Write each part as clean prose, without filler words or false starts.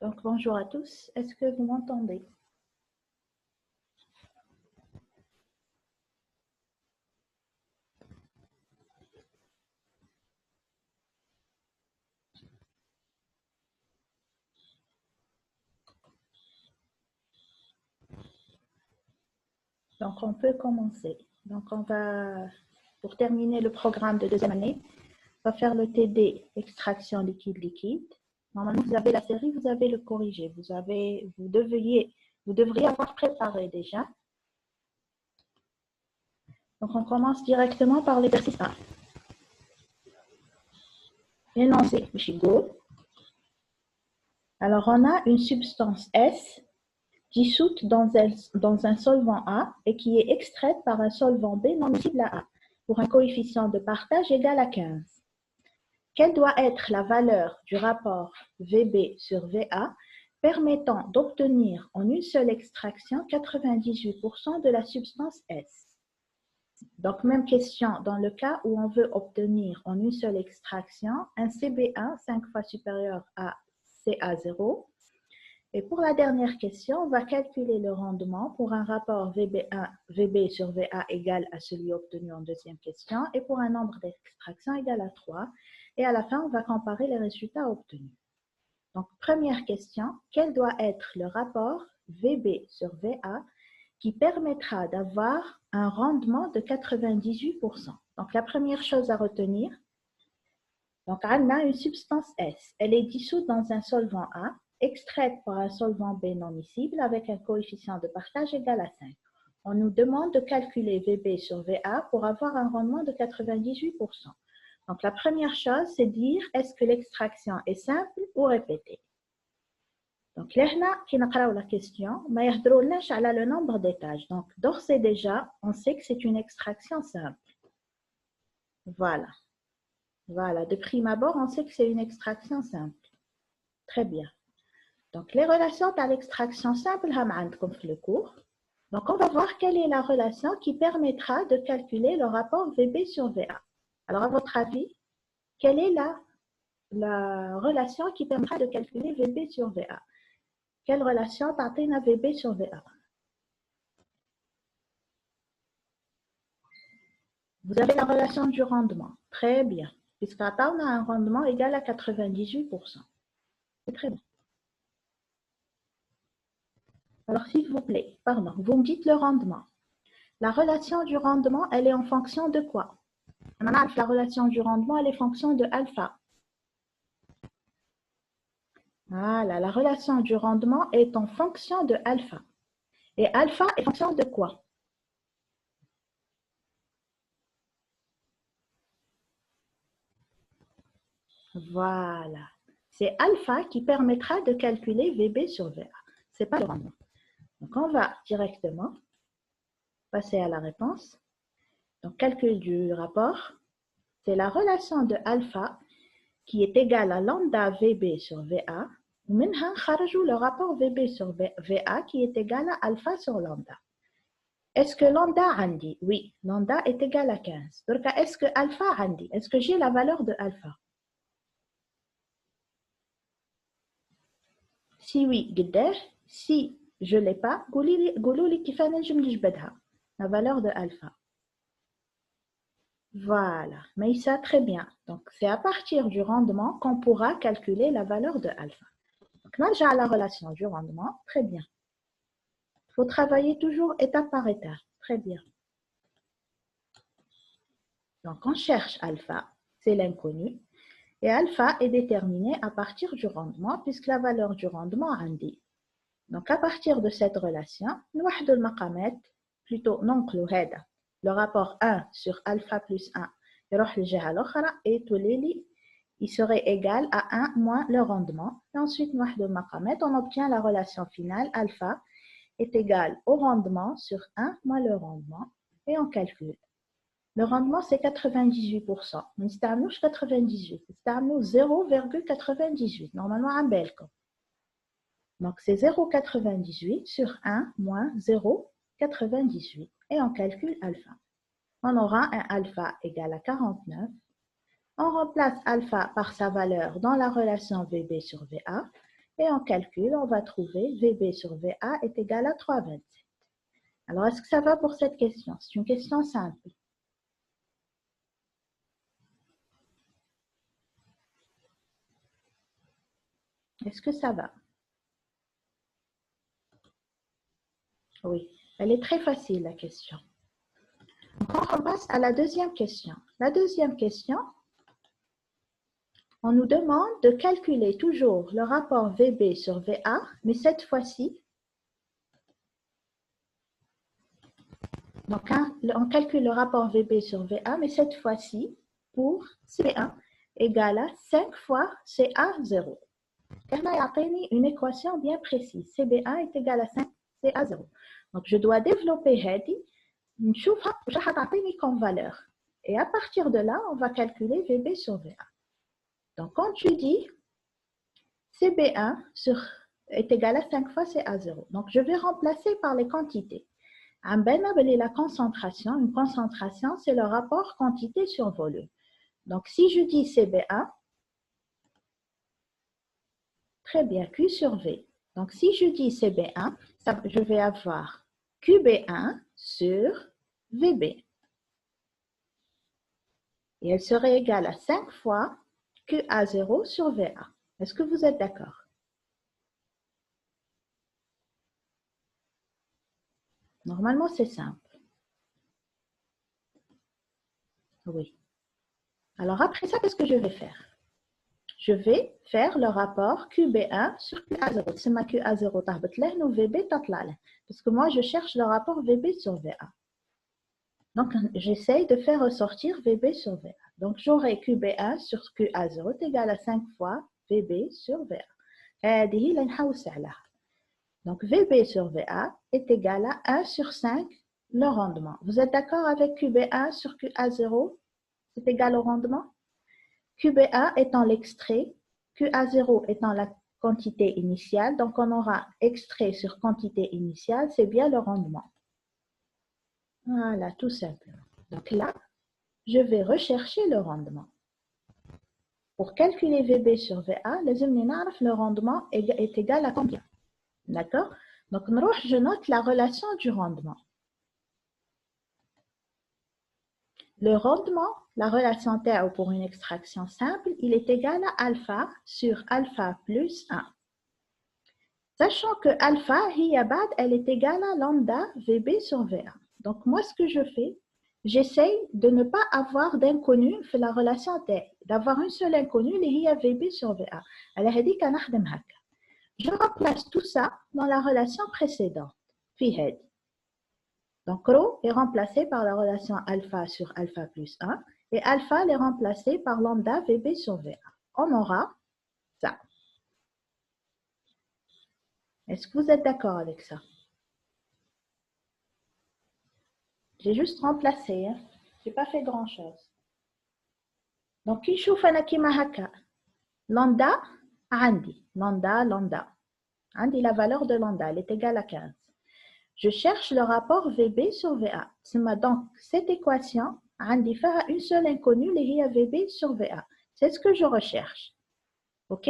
Donc, bonjour à tous. Est-ce que vous m'entendez? Donc, on peut commencer. Donc, pour terminer le programme de deuxième année, on va faire le TD, extraction liquide-liquide. Normalement, vous avez la série, vous avez le corrigé. Vous devriez avoir préparé déjà. Donc, on commence directement par l'exercice 1. Énoncé, Michigo. Alors, on a une substance S dissoute dans un solvant A et qui est extraite par un solvant B non miscible à A pour un coefficient de partage égal à 15. Quelle doit être la valeur du rapport VB sur VA permettant d'obtenir en une seule extraction 98% de la substance S? Donc, même question dans le cas où on veut obtenir en une seule extraction un CB1 5 fois supérieur à CA0. Et pour la dernière question, on va calculer le rendement pour un rapport VB sur VA égal à celui obtenu en deuxième question et pour un nombre d'extractions égal à 3. Et à la fin, on va comparer les résultats obtenus. Donc, première question, quel doit être le rapport VB sur VA qui permettra d'avoir un rendement de 98%? Donc, la première chose à retenir, donc, on a une substance S. Elle est dissoute dans un solvant A, extraite par un solvant B non miscible avec un coefficient de partage égal à 5. On nous demande de calculer VB sur VA pour avoir un rendement de 98%. Donc, la première chose, c'est dire est-ce que l'extraction est simple ou répétée. Donc, là, qui n'a pas la question, mais le nombre d'étages. Donc, d'ores et déjà, on sait que c'est une extraction simple. Voilà. Voilà, de prime abord, on sait que c'est une extraction simple. Très bien. Donc, les relations à l'extraction simple, comme le cours. Donc, on va voir quelle est la relation qui permettra de calculer le rapport VB sur VA. Alors, à votre avis, quelle est la relation qui permettra de calculer VB sur VA? Quelle relation t'atteint à VB sur VA? Vous avez la relation du rendement. Très bien. Puisqu'on a un rendement égal à 98%. C'est très bien. Alors, s'il vous plaît, pardon, vous me dites le rendement. La relation du rendement, elle est en fonction de quoi? La relation du rendement, elle est en fonction de alpha. Voilà, la relation du rendement est en fonction de alpha. Et alpha est en fonction de quoi? Voilà. C'est alpha qui permettra de calculer VB sur VA. Ce n'est pas le rendement. Donc, on va directement passer à la réponse. Donc, calcul du rapport, c'est la relation de alpha qui est égale à lambda VB sur VA. ومنها خرجوا le rapport VB sur VA qui est égal à alpha sur lambda. Est-ce que lambda عندي? Oui, lambda est égal à 15. Donc, est-ce que alpha عندي? Est-ce que j'ai la valeur de alpha? Si oui, قديه? Si je ne l'ai pas, قولوا لي كيف نجم نجبدها. La valeur de alpha. Voilà, mais ça très bien. Donc, c'est à partir du rendement qu'on pourra calculer la valeur de alpha. Donc, là, j'ai la relation du rendement. Très bien. Il faut travailler toujours étape par étape. Très bien. Donc, on cherche alpha, c'est l'inconnu. Et alpha est déterminé à partir du rendement, puisque la valeur du rendement indique. Donc, à partir de cette relation, nous avons le maqamet, plutôt non le rapport 1 sur alpha plus 1, et il serait égal à 1 moins le rendement. Et ensuite, nous avons le maqamet, on obtient la relation finale, alpha est égal au rendement sur 1 moins le rendement, et on calcule. Le rendement, c'est 98%. Nous n'avons 98, nous avons 0,98. Normalement, un belko. Donc, c'est 0,98 sur 1 moins 0,98. Et on calcule alpha. On aura un alpha égal à 49. On remplace alpha par sa valeur dans la relation VB sur VA. Et on calcule, on va trouver VB sur VA est égal à 3,27. Alors, est-ce que ça va pour cette question? C'est une question simple. Est-ce que ça va? Oui, elle est très facile, la question. Donc, on passe à la deuxième question. La deuxième question, on nous demande de calculer toujours le rapport VB sur VA, mais cette fois-ci, donc on calcule le rapport VB sur VA, mais cette fois-ci, pour CB1 égale à 5 fois CA0. Car là, il y a une équation bien précise. CB1 est égal à 5 CA0. Donc, je dois développer Hedi, نشوفها واش راح تعطيني comme valeur. Et à partir de là, on va calculer VB sur VA. Donc, quand tu dis CB1 est égal à 5 fois CA0, donc je vais remplacer par les quantités. La concentration, une concentration, c'est le rapport quantité sur volume. Donc, si je dis CB1, très bien, Q sur V. Donc, si je dis CB1, je vais avoir QB1 sur VB. Et elle serait égale à 5 fois QA0 sur VA. Est-ce que vous êtes d'accord? Normalement, c'est simple. Oui. Alors, après ça, qu'est-ce que je vais faire? Je vais faire le rapport QB1 sur QA0. C'est ma QA0 تهبط له ou VB تطلع له. Parce que moi, je cherche le rapport VB sur VA. Donc, j'essaye de faire ressortir VB sur VA. Donc, j'aurai QB1 sur QA0 est égal à 5 fois VB sur VA. هذه هي اللي نحوس عليها. Donc, VB sur VA est égal à 1 sur 5 le rendement. Vous êtes d'accord avec QB1 sur QA0? C'est égal au rendement? QB1 étant l'extrait, QA0 étant la quantité initiale. Donc, on aura extrait sur quantité initiale, c'est bien le rendement. Voilà, tout simplement. Donc là, je vais rechercher le rendement. Pour calculer VB sur VA, le rendement est égal à combien? D'accord? Donc, je note la relation du rendement. Le rendement, la relation TAO pour une extraction simple, il est égal à alpha sur alpha plus 1. Sachant que alpha, elle est égale à lambda VB sur VA. Donc, moi, ce que je fais, j'essaye de ne pas avoir d'inconnu dans la relation TAO, d'avoir une seule inconnue, qui est VB sur VA. Je remplace tout ça dans la relation précédente, phi. Donc, rho est remplacé par la relation alpha sur alpha plus 1 et alpha est remplacé par lambda VB sur VA. On aura ça. Est-ce que vous êtes d'accord avec ça? J'ai juste remplacé, hein? Je n'ai pas fait grand-chose. Donc, qui chauffe un akimahaka? Lambda, Andi. Lambda. Andi, la valeur de lambda, elle est égale à 15. Je cherche le rapport VB sur VA. Donc, cette équation, Andi fait une seule inconnue, qui est VB sur VA. C'est ce que je recherche. OK?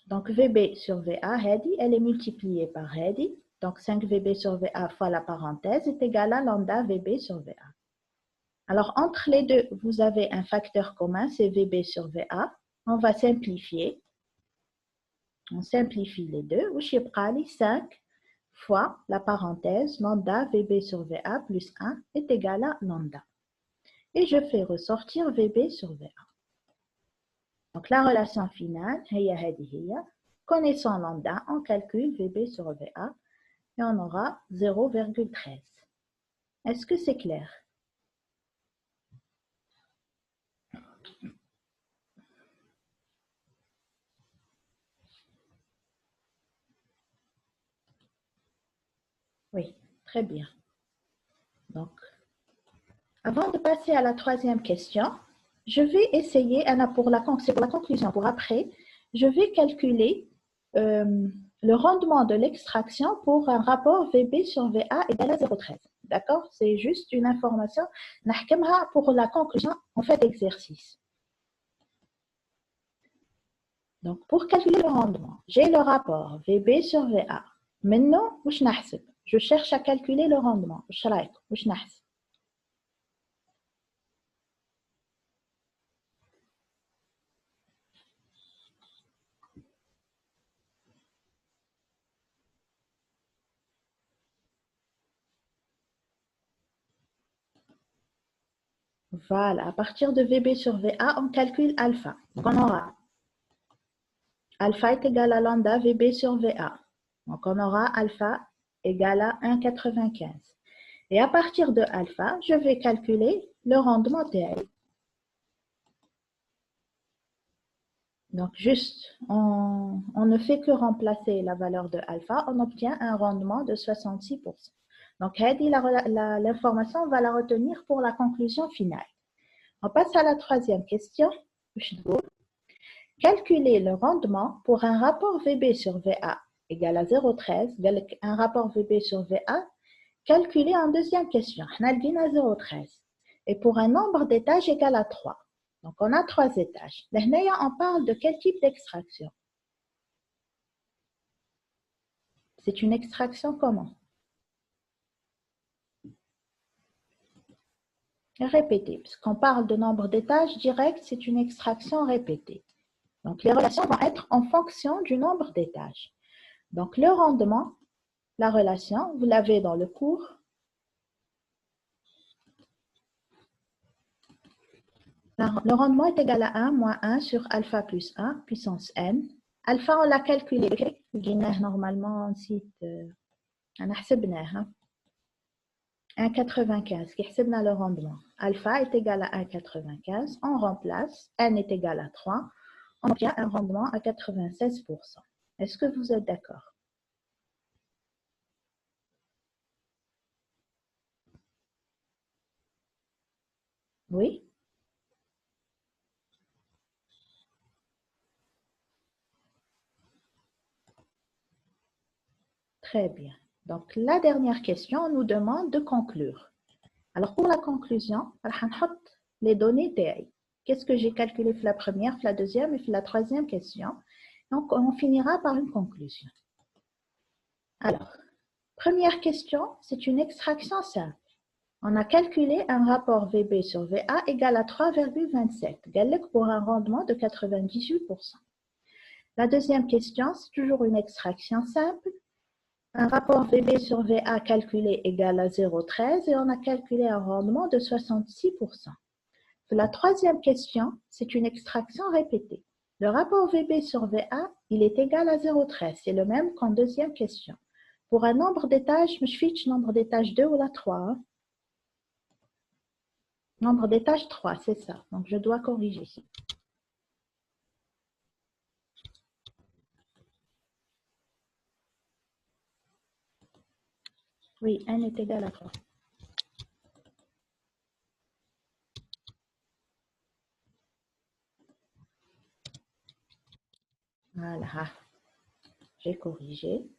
Donc, VB sur VA, elle est multipliée par Hedi. Donc, 5 VB sur VA fois la parenthèse est égal à lambda VB sur VA. Alors, entre les deux, vous avez un facteur commun, c'est VB sur VA. On va simplifier. On simplifie les deux. Ou 5 fois la parenthèse lambda VB sur VA plus 1 est égal à lambda. Et je fais ressortir VB sur VA. Donc, la relation finale, connaissant lambda, on calcule VB sur VA et on aura 0,13. Est-ce que c'est clair? Oui, très bien. Donc, avant de passer à la troisième question, je vais essayer, pour la conclusion, pour après, je vais calculer le rendement de l'extraction pour un rapport VB sur VA égal à 0,13. D'accord? C'est juste une information pour la conclusion en fait d'exercice. Donc, pour calculer le rendement, j'ai le rapport VB sur VA. Maintenant, je cherche à calculer le rendement. Voilà, à partir de VB sur VA, on calcule alpha. Donc, on aura alpha est égal à lambda VB sur VA. Donc, on aura alpha égal à 1,95. Et à partir de alpha, je vais calculer le rendement TI. Donc, juste, on ne fait que remplacer la valeur de alpha, on obtient un rendement de 66%. Donc, l'information, on va la retenir pour la conclusion finale. On passe à la troisième question. Calculer le rendement pour un rapport VB sur VA égal à 0,13, un rapport VB sur VA, calculé en deuxième question. On a 0,13. Et pour un nombre d'étages égal à 3. Donc, on a 3 étages. Là, on parle de quel type d'extraction? C'est une extraction comment? Répétée. Puisqu'on parle de nombre d'étages direct, c'est une extraction répétée. Donc, les relations vont être en fonction du nombre d'étages. Donc, le rendement, la relation, vous l'avez dans le cours. Le rendement est égal à 1 moins 1 sur alpha plus 1 puissance n. Alpha, on l'a calculé. Normalement, on cite 1,95 qui حسبنا le rendement. Alpha est égal à 1,95. On remplace. N est égal à 3. On obtient un rendement à 96%. Est-ce que vous êtes d'accord? Oui? Très bien. Donc, la dernière question, on nous demande de conclure. Alors, pour la conclusion, on va mettre les données TI. Qu'est-ce que j'ai calculé pour la première, pour la deuxième et pour la troisième question. Donc, on finira par une conclusion. Alors, première question, c'est une extraction simple. On a calculé un rapport VB sur VA égal à 3,27, pour un rendement de 98%. La deuxième question, c'est toujours une extraction simple. Un rapport VB sur VA calculé égal à 0,13 et on a calculé un rendement de 66%. La troisième question, c'est une extraction répétée. Le rapport VB sur VA, il est égal à 0,13. C'est le même qu'en deuxième question. Pour un nombre d'étages, je fiche nombre d'étages 2 ou la 3. Nombre d'étages 3, c'est ça. Donc, je dois corriger ici. Oui, n est égal à 3. Voilà. J'ai corrigé.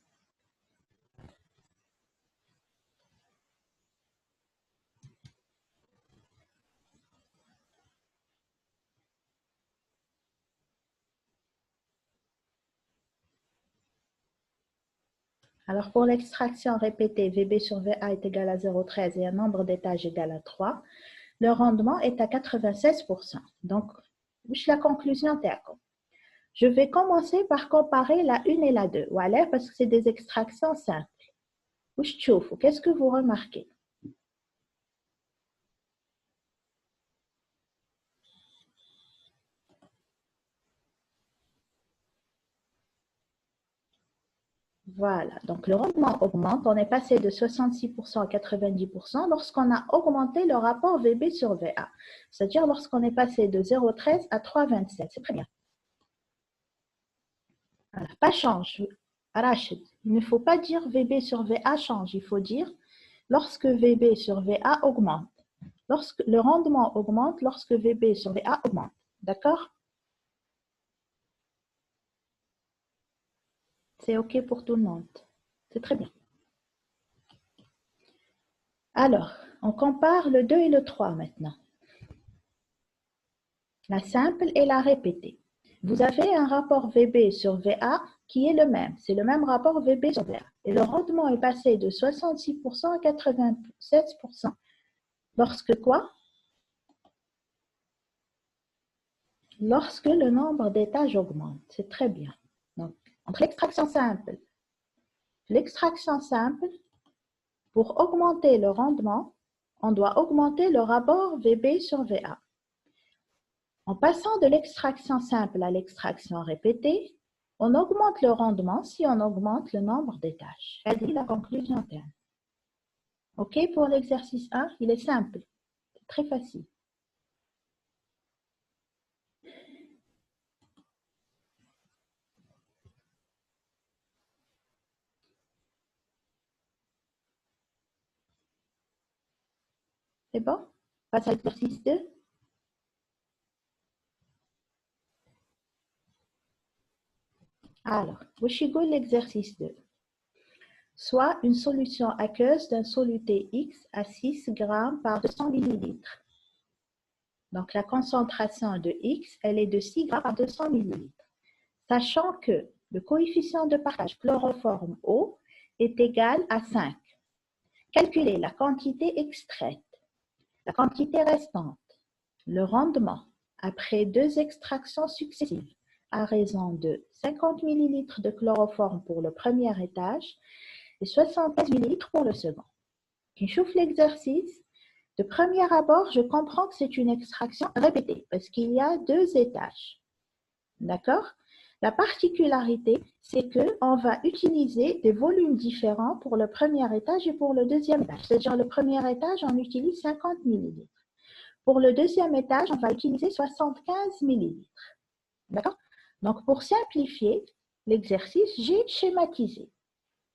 Alors, pour l'extraction répétée, VB sur VA est égal à 0,13 et un nombre d'étages égal à 3, le rendement est à 96%. Donc, la conclusion, je vais commencer par comparer la 1 et la 2. Voilà, parce que c'est des extractions simples. Qu'est-ce que vous remarquez? Voilà, donc le rendement augmente. On est passé de 66% à 90% lorsqu'on a augmenté le rapport VB sur VA. C'est-à-dire lorsqu'on est passé de 0,13 à 3,27. C'est très bien. Voilà, pas change. Rachid, il ne faut pas dire VB sur VA change. Il faut dire lorsque VB sur VA augmente. Lorsque le rendement augmente, lorsque VB sur VA augmente. D'accord? C'est OK pour tout le monde. C'est très bien. Alors, on compare le 2 et le 3 maintenant. La simple et la répétée. Vous avez un rapport VB sur VA qui est le même. C'est le même rapport VB sur VA. Et le rendement est passé de 66% à 87%. Lorsque quoi? Lorsque le nombre d'étages augmente. C'est très bien. Donc, entre l'extraction simple, pour augmenter le rendement, on doit augmenter le rapport VB sur VA. En passant de l'extraction simple à l'extraction répétée, on augmente le rendement si on augmente le nombre d'étages. C'est la conclusion terme. OK, pour l'exercice 1, il est simple, c'est très facile. C'est bon? Passe à l'exercice 2. Alors, voici l'exercice 2. Soit une solution aqueuse d'un soluté X à 6 grammes par 200 millilitres. Donc, la concentration de X, elle est de 6 grammes par 200 millilitres. Sachant que le coefficient de partage chloroforme O est égal à 5. Calculez la quantité extraite, la quantité restante, le rendement après 2 extractions successives à raison de 50 ml de chloroforme pour le premier étage et 75 ml pour le second. Je chauffe l'exercice. De premier abord, je comprends que c'est une extraction répétée parce qu'il y a 2 étages. D'accord? La particularité, c'est qu'on va utiliser des volumes différents pour le premier étage et pour le deuxième étage. C'est-à-dire, le premier étage, on utilise 50 ml. Pour le deuxième étage, on va utiliser 75 ml. D'accord? Donc, pour simplifier l'exercice, j'ai schématisé.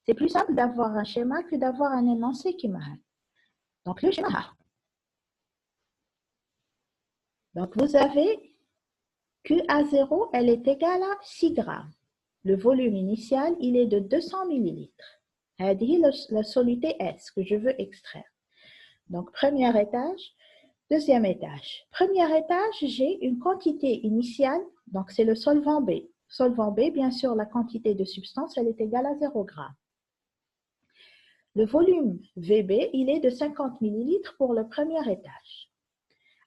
C'est plus simple d'avoir un schéma que d'avoir un énoncé qui m'a. Donc, le schéma. Donc, vous avez QA0, elle est égale à 6 grammes. Le volume initial, il est de 200 millilitres. C'est la soluté S que je veux extraire. Donc, premier étage, deuxième étage. Premier étage, j'ai une quantité initiale, donc c'est le solvant B. Solvant B, bien sûr, la quantité de substance, elle est égale à 0 g. Le volume VB, il est de 50 millilitres pour le premier étage.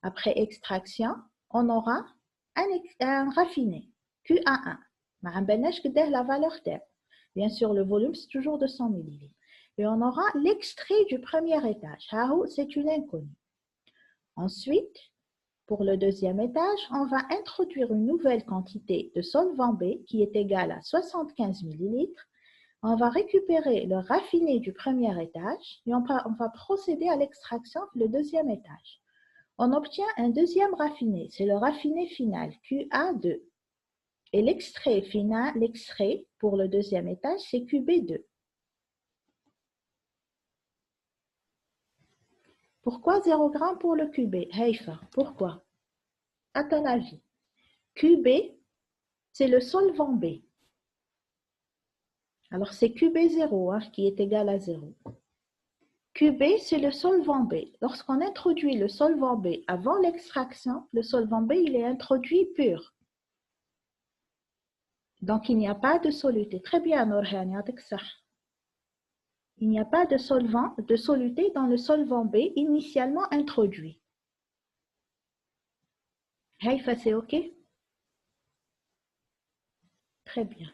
Après extraction, on aura un raffiné, QA1. La valeur T. Bien sûr, le volume, c'est toujours de 100 ml. Et on aura l'extrait du premier étage. C'est une inconnue. Ensuite, pour le deuxième étage, on va introduire une nouvelle quantité de solvant B qui est égale à 75 ml. On va récupérer le raffiné du premier étage et on va procéder à l'extraction du deuxième étage. On obtient un deuxième raffiné, c'est le raffiné final, QA2. Et l'extrait final, l'extrait pour le deuxième étage, c'est QB2. Pourquoi 0 g pour le QB? Haïfa, pourquoi? À ton avis, QB, c'est le solvant B. Alors, c'est QB0 qui est égal à 0. QB, c'est le solvant B. Lorsqu'on introduit le solvant B avant l'extraction, le solvant B, il est introduit pur. Donc, il n'y a pas de soluté. Très bien, Nourhani, il n'y a pas de solvant, de soluté dans le solvant B initialement introduit. Haïfa, c'est OK? Très bien.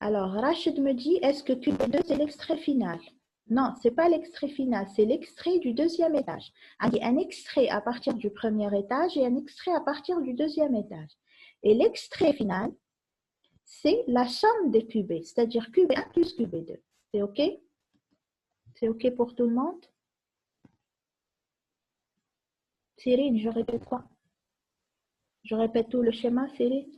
Alors, Rachid me dit, est-ce que QB2, c'est l'extrait final? Non, ce n'est pas l'extrait final, c'est l'extrait du deuxième étage. Il y a un extrait à partir du premier étage et un extrait à partir du deuxième étage. Et l'extrait final, c'est la somme des QB, c'est-à-dire QB1 plus QB2. C'est OK? C'est OK pour tout le monde? Cyril, je répète quoi? Je répète tout le schéma, Cyril?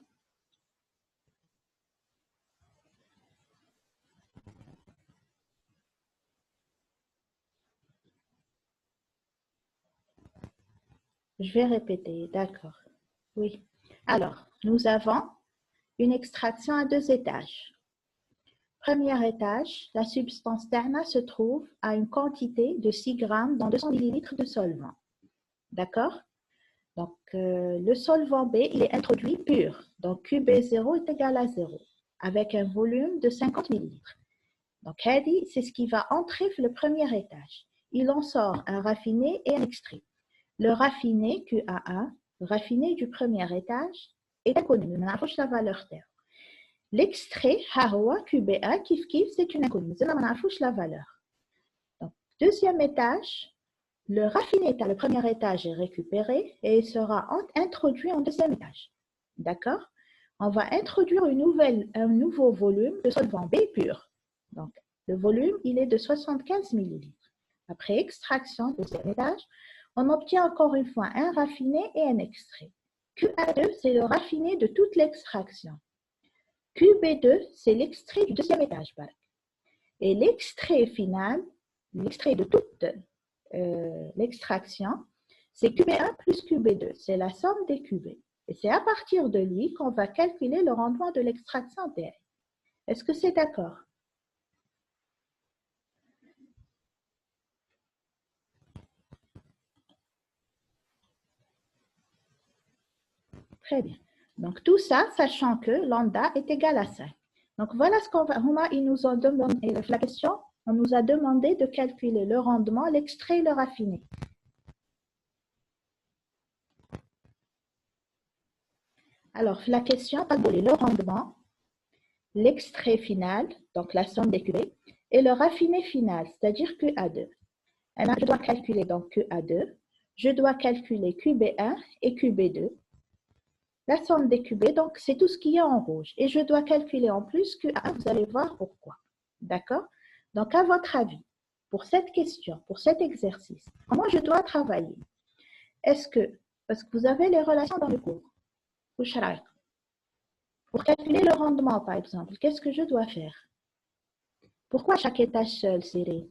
Je vais répéter, d'accord. Oui. Alors, nous avons une extraction à 2 étages. Premier étage, la substance terna se trouve à une quantité de 6 grammes dans 200 ml de solvant. D'accord? Donc, le solvant B, il est introduit pur. Donc, QB0 est égal à 0, avec un volume de 50 millilitres. Donc, c'est ce qui va entrer le premier étage. Il en sort un raffiné et un extrait. Le raffiné, QA1, raffiné du premier étage, est inconnu. Nous n'avons pas la valeur terre. L'extrait, QB1, c'est une inconnue. Nous n'avons pas la valeur. Donc, deuxième étage, le raffiné à le premier étage est récupéré et il sera introduit en deuxième étage. D'accord? On va introduire un nouveau volume de solvant B pur. Donc, le volume, il est de 75 millilitres. Après extraction, deuxième étage, on obtient encore une fois un raffiné et un extrait. QA2, c'est le raffiné de toute l'extraction. QB2, c'est l'extrait du deuxième étage. Et l'extrait final, l'extrait de toute l'extraction, c'est QB1 plus QB2. C'est la somme des QB. Et c'est à partir de lui qu'on va calculer le rendement de l'extraction TR. Est-ce que c'est d'accord? Très bien. Donc, tout ça, sachant que lambda est égal à 5. Donc, voilà ce qu'on va... Ils nous ont demandé, la question, on nous a demandé de calculer le rendement, l'extrait et le raffiné. Alors, la question, le rendement, l'extrait final, donc la somme des QB, et le raffiné final, c'est-à-dire QA2. Alors, je dois calculer donc QA2, je dois calculer QB1 et QB2. La somme des QB, donc c'est tout ce qui est en rouge. Et je dois calculer en plus QA1, vous allez voir pourquoi. D'accord? Donc, à votre avis, pour cette question, pour cet exercice, comment je dois travailler? Est-ce que, parce que vous avez les relations dans le cours, pour calculer le rendement, par exemple, qu'est-ce que je dois faire? Pourquoi chaque étage seul, Cyril?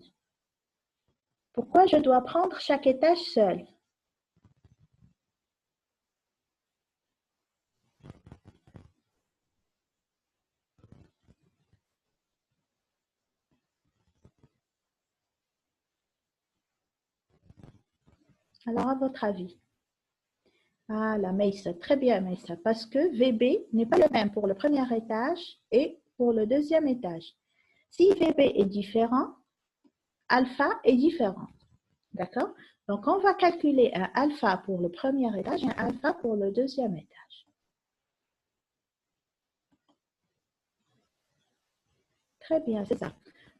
Pourquoi je dois prendre chaque étage seul? Alors, à votre avis? Ah, la Meissa, très bien, Meissa, parce que VB n'est pas le même pour le premier étage et pour le deuxième étage. Si VB est différent, alpha est différent. D'accord? Donc, on va calculer un alpha pour le premier étage et un alpha pour le deuxième étage. Très bien, c'est ça.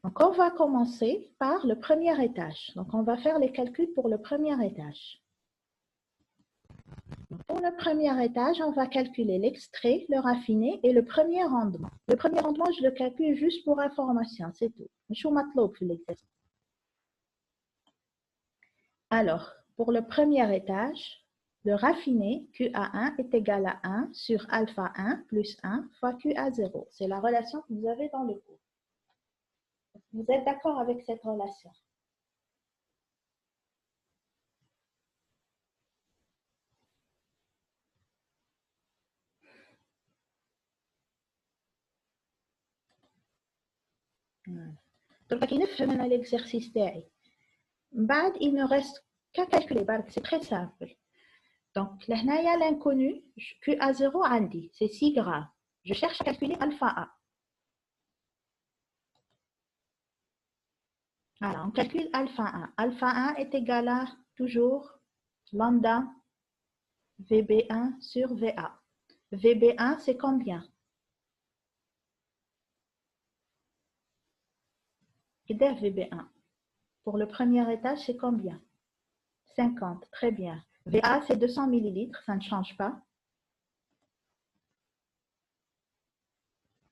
Donc, on va commencer par le premier étage. Donc, on va faire les calculs pour le premier étage. Pour le premier étage, on va calculer l'extrait, le raffiné et le premier rendement. Le premier rendement, je le calcule juste pour information, c'est tout. Je m'atlope l'exercice. Alors, pour le premier étage, le raffiné QA1 est égal à 1 sur alpha 1 plus 1 fois QA0. C'est la relation que vous avez dans le cours. Vous êtes d'accord avec cette relation? Donc, l'exercice تاعي. Il ne reste qu'à calculer. C'est très simple. Donc, là, il y a l'inconnu, QA0 عندي, c'est 6 grammes. Je cherche à calculer alpha A. Alors, on calcule alpha 1. Alpha 1 est égal à toujours lambda VB1 sur VA. VB1, c'est combien? VB1. Pour le premier étage, c'est combien? 50. Très bien. VA, c'est 200 millilitres. Ça ne change pas.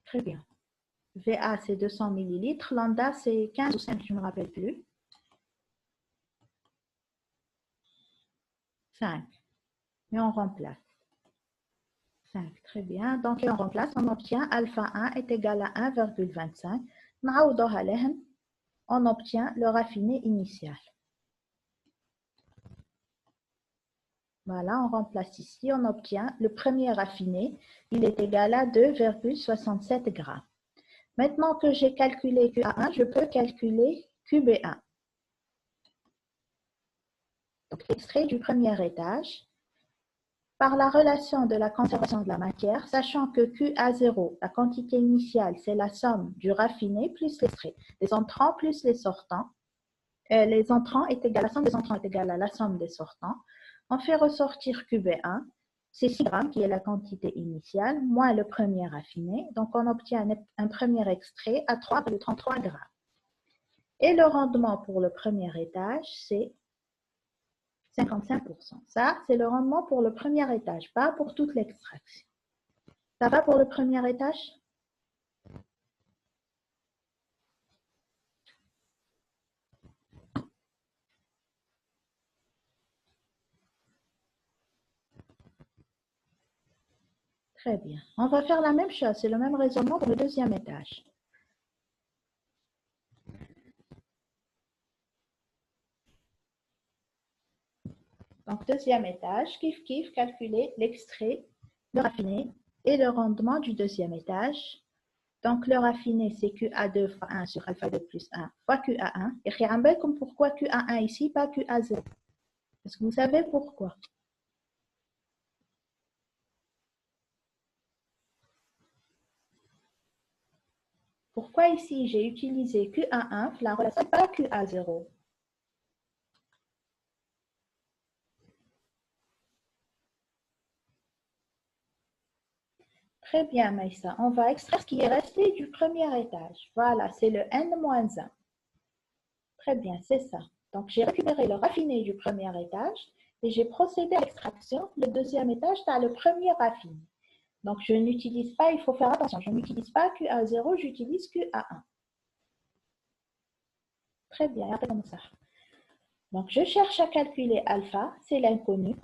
Très bien. VA, c'est 200 millilitres. Lambda, c'est 15 ou 5, je ne me rappelle plus. 5. Et on remplace. 5. Très bien. Donc, on remplace. On obtient alpha 1 est égal à 1,25. On obtient le raffiné initial. Voilà, on remplace ici. On obtient le premier raffiné. Il est égal à 2,67 grammes. Maintenant que j'ai calculé QA1, je peux calculer QB1. Donc, l'extrait du premier étage. Par la relation de la conservation de la matière, sachant que QA0, la quantité initiale, c'est la somme du raffiné plus l'extrait, les entrants plus les sortants. Les entrants est égal, la somme des entrants est égale à la somme des sortants. On fait ressortir QB1, c'est 6 grammes qui est la quantité initiale, moins le premier raffiné. Donc on obtient un premier extrait à 3,33 grammes. Et le rendement pour le premier étage, c'est 55%. Ça, c'est le rendement pour le premier étage, pas pour toute l'extraction. Ça va pour le premier étage? Très bien. On va faire la même chose, c'est le même raisonnement pour le deuxième étage. Donc, deuxième étage, kiff, calculer l'extrait, le raffiné et le rendement du deuxième étage. Donc, le raffiné, c'est QA2 fois 1 sur alpha 2 plus 1 fois QA1. Et comme pourquoi QA1 ici, pas QA0? Est-ce que vous savez pourquoi? Pourquoi ici, j'ai utilisé QA1, la relation pas QA0? Très bien, Maïssa. On va extraire ce qui est resté du premier étage. Voilà, c'est le N-1. Très bien, c'est ça. Donc, j'ai récupéré le raffiné du premier étage et j'ai procédé à l'extraction. Le deuxième étage, tu as le premier raffiné. Donc, je n'utilise pas, il faut faire attention, je n'utilise pas QA0, j'utilise QA1. Très bien, après comme ça. Donc, je cherche à calculer alpha, c'est l'inconnu.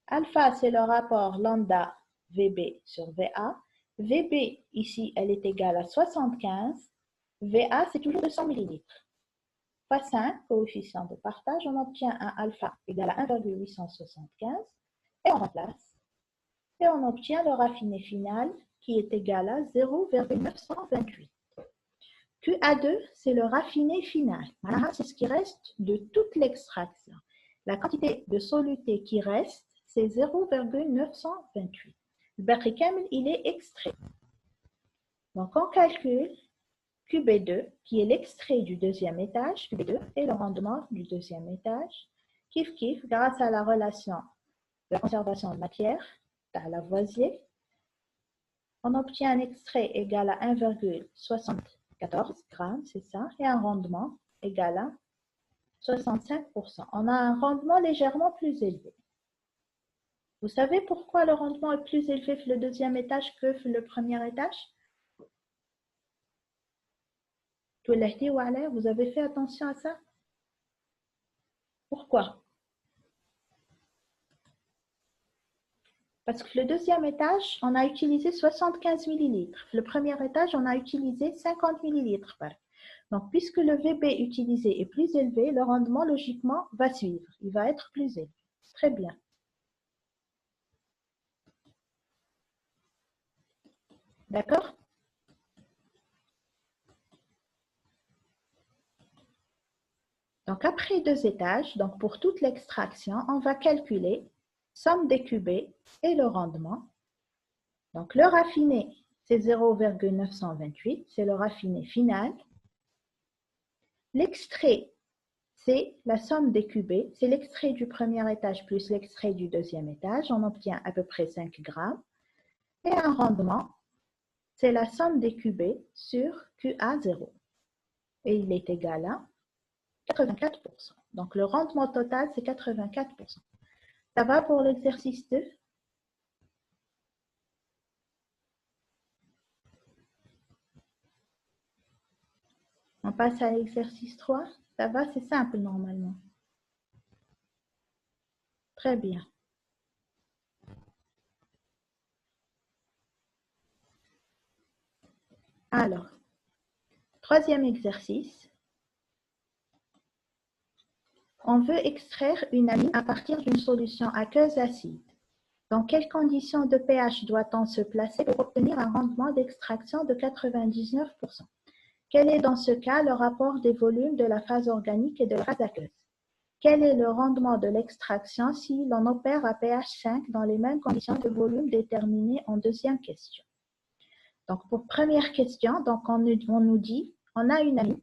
Alpha, c'est le rapport lambda VB sur VA. VB, ici, elle est égale à 75. VA, c'est toujours 200 millilitres. Fois 5, coefficient de partage, on obtient un alpha égal à 1,875 et on remplace. Et on obtient le raffiné final qui est égal à 0,928. QA2, c'est le raffiné final. Voilà, c'est ce qui reste de toute l'extraction. La quantité de soluté qui reste, c'est 0,928. Le Berry-Kamel, il est extrait. Donc, on calcule QB2, qui est l'extrait du deuxième étage, QB2, et le rendement du deuxième étage. Kiff, grâce à la relation de la conservation de matière, à Lavoisier, on obtient un extrait égal à 1,74 grammes, c'est ça, et un rendement égal à 65%. On a un rendement légèrement plus élevé. Vous savez pourquoi le rendement est plus élevé sur le deuxième étage que sur le premier étage? Vous avez fait attention à ça? Pourquoi? Parce que le deuxième étage, on a utilisé 75 millilitres. Le premier étage, on a utilisé 50 millilitres. Donc, puisque le VB utilisé est plus élevé, le rendement, logiquement, va suivre. Il va être plus élevé. Très bien. D'accord? Donc, après deux étages, donc pour toute l'extraction, on va calculer somme des cubés et le rendement. Donc, le raffiné, c'est 0,928, c'est le raffiné final. L'extrait, c'est la somme des cubés, c'est l'extrait du premier étage plus l'extrait du deuxième étage. On obtient à peu près 5 grammes. Et un rendement, c'est la somme des cubés sur QA0. Et il est égal à 84%. Donc, le rendement total, c'est 84%. Ça va pour l'exercice 2? On passe à l'exercice 3. Ça va, c'est simple normalement. Très bien. Alors, troisième exercice. On veut extraire une amine à partir d'une solution aqueuse acide. Dans quelles conditions de pH doit-on se placer pour obtenir un rendement d'extraction de 99%? Quel est dans ce cas le rapport des volumes de la phase organique et de la phase aqueuse? Quel est le rendement de l'extraction si l'on opère à pH 5 dans les mêmes conditions de volume déterminées en deuxième question? Donc, pour première question, donc on nous dit, on a une amine.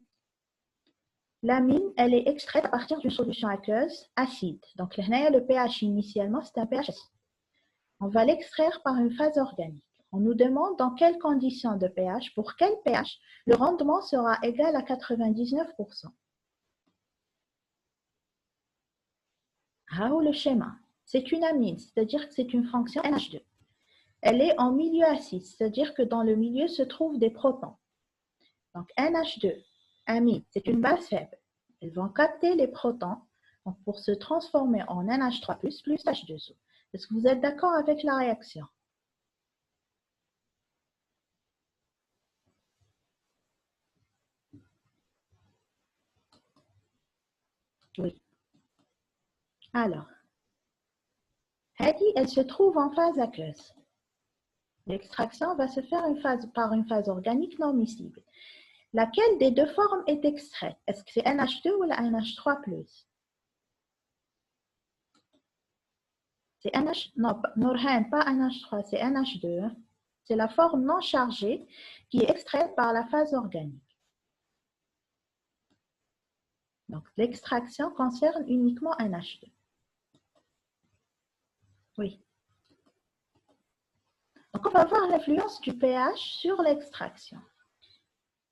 L'amine, elle est extraite à partir d'une solution aqueuse acide. Donc, le pH initialement, c'est un pH acide. On va l'extraire par une phase organique. On nous demande dans quelles conditions de pH, pour quel pH, le rendement sera égal à 99%. Ah, le schéma. C'est une amine, c'est-à-dire que c'est une fonction NH2. Elle est en milieu acide, c'est-à-dire que dans le milieu se trouvent des protons. Donc NH2, amine, c'est une base faible. Elles vont capter les protons donc, pour se transformer en NH3+, plus H2O. Est-ce que vous êtes d'accord avec la réaction? Oui. Alors, elle se trouve en phase aqueuse. L'extraction va se faire par une phase organique non miscible. Laquelle des deux formes est extraite? Est-ce que c'est NH2 ou la NH3+? C'est NH, non, Nourhan, pas NH3, c'est NH2. C'est la forme non chargée qui est extraite par la phase organique. Donc, l'extraction concerne uniquement NH2. Oui. Donc, on va voir l'influence du pH sur l'extraction.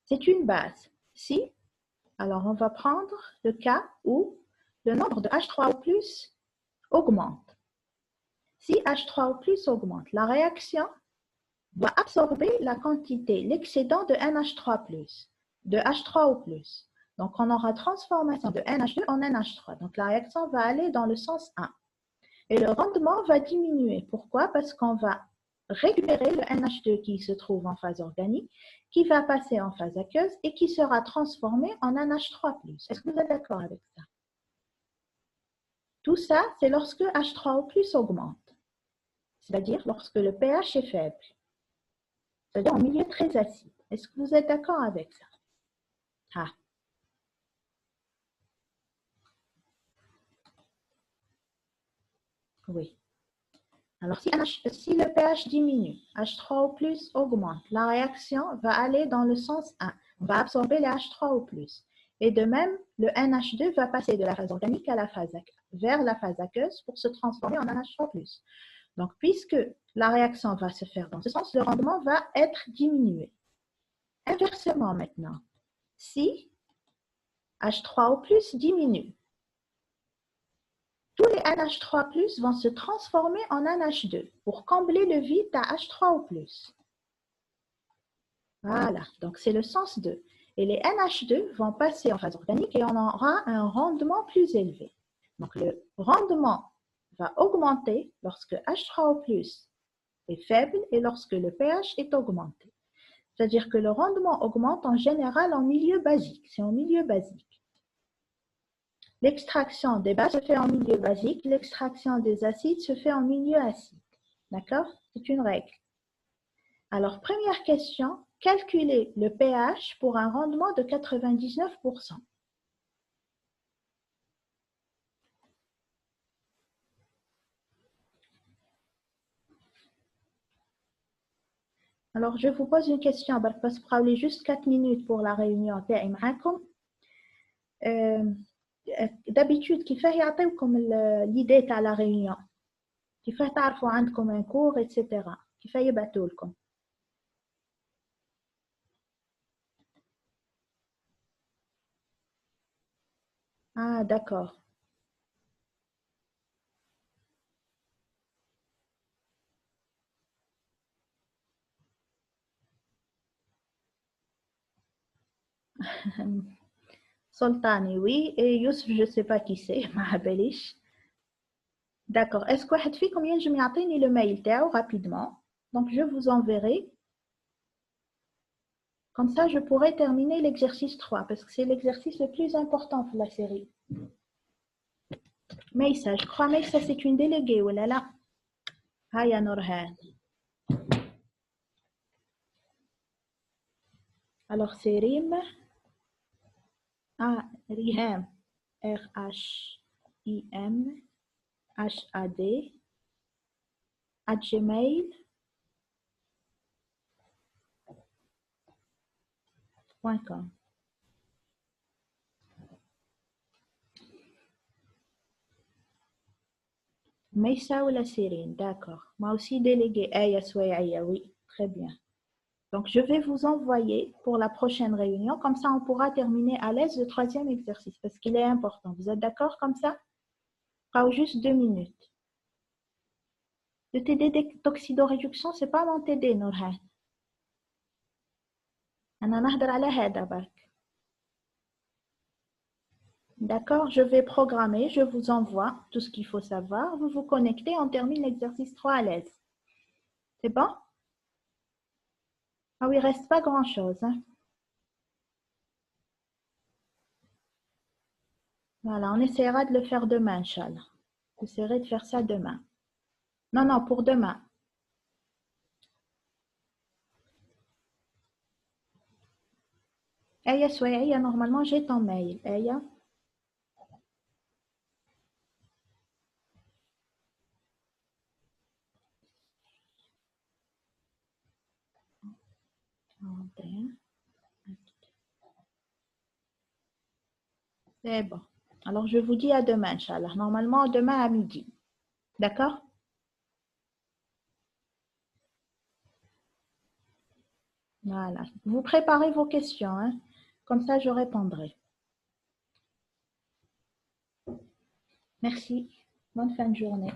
C'est une base. Si, alors on va prendre le cas où le nombre de H3O+ augmente. Si H3O+ augmente, la réaction va absorber la quantité, l'excédent de NH3+, de H3O+. Donc, on aura transformation de NH2 en NH3. Donc, la réaction va aller dans le sens 1. Et le rendement va diminuer. Pourquoi? Parce qu'on va récupérer le NH2 qui se trouve en phase organique, qui va passer en phase aqueuse et qui sera transformé en NH3+. Est-ce que vous êtes d'accord avec ça? Tout ça, c'est lorsque H3O+ augmente. C'est-à-dire lorsque le pH est faible. C'est-à-dire en milieu très acide. Est-ce que vous êtes d'accord avec ça? Ah. Oui. Alors, si le pH diminue, H3O+ augmente, la réaction va aller dans le sens 1. On va absorber les H3O+. Et de même, le NH2 va passer de la phase organique à vers la phase aqueuse pour se transformer en NH3+. Donc, puisque la réaction va se faire dans ce sens, le rendement va être diminué. Inversement maintenant, si H3O+ diminue, tous les NH3+ vont se transformer en NH2 pour combler le vide à H3O+. Voilà, donc c'est le sens 2. Et les NH2 vont passer en phase organique et on aura un rendement plus élevé. Donc le rendement va augmenter lorsque H3O+ est faible et lorsque le pH est augmenté. C'est-à-dire que le rendement augmente en général en milieu basique. C'est en milieu basique. L'extraction des bases se fait en milieu basique, l'extraction des acides se fait en milieu acide. D'accord? C'est une règle. Alors, première question, calculer le pH pour un rendement de 99%. Alors, je vous pose une question, parce que juste 4 minutes pour la réunion. D'habitude, كيف يعطيوكم l'idée تاع la réunion? كيف تعرفوا عندكم un cours, etc. كيف يبعثوا لكم؟ Ah, d'accord. Soltani, oui. Et Youssef, je ne sais pas qui c'est. Mahabelish. D'accord. Est-ce que واحد فيكم ينجم يعطيني le mail تاعو rapidement? Donc, je vous enverrai. Comme ça, je pourrai terminer l'exercice 3 parce que c'est l'exercice le plus important pour la série. Meissa, je crois Meissa, c'est une déléguée, ou là là. Haya Nourhan. Alors, c'est Rim. Ah, Riham. RH. imhad@gmail.com. Meissa ou la Sérine, d'accord. Moi aussi délégué Aya Souaïa, oui, très bien. Donc, je vais vous envoyer pour la prochaine réunion, comme ça on pourra terminer à l'aise le troisième exercice, parce qu'il est important. Vous êtes d'accord comme ça? Pas juste 2 minutes. Le TD d'oxydoréduction, ce n'est pas mon TD, Nourhan. أنا نهضر على هذا برك. D'accord, je vais programmer, je vous envoie tout ce qu'il faut savoir. Vous vous connectez, on termine l'exercice 3 à l'aise. C'est bon? Ah oui, il ne reste pas grand-chose. Hein? Voilà, on essaiera de le faire demain, Inch'Allah. J'essaierai de faire ça demain. Non, non, pour demain. Aya Souaïa, normalement, j'ai ton mail. Aya. C'est bon. Alors, je vous dis à demain, Inch'Allah. Normalement, demain à midi. D'accord? Voilà. Vous préparez vos questions, hein? Comme ça, je répondrai. Merci. Bonne fin de journée.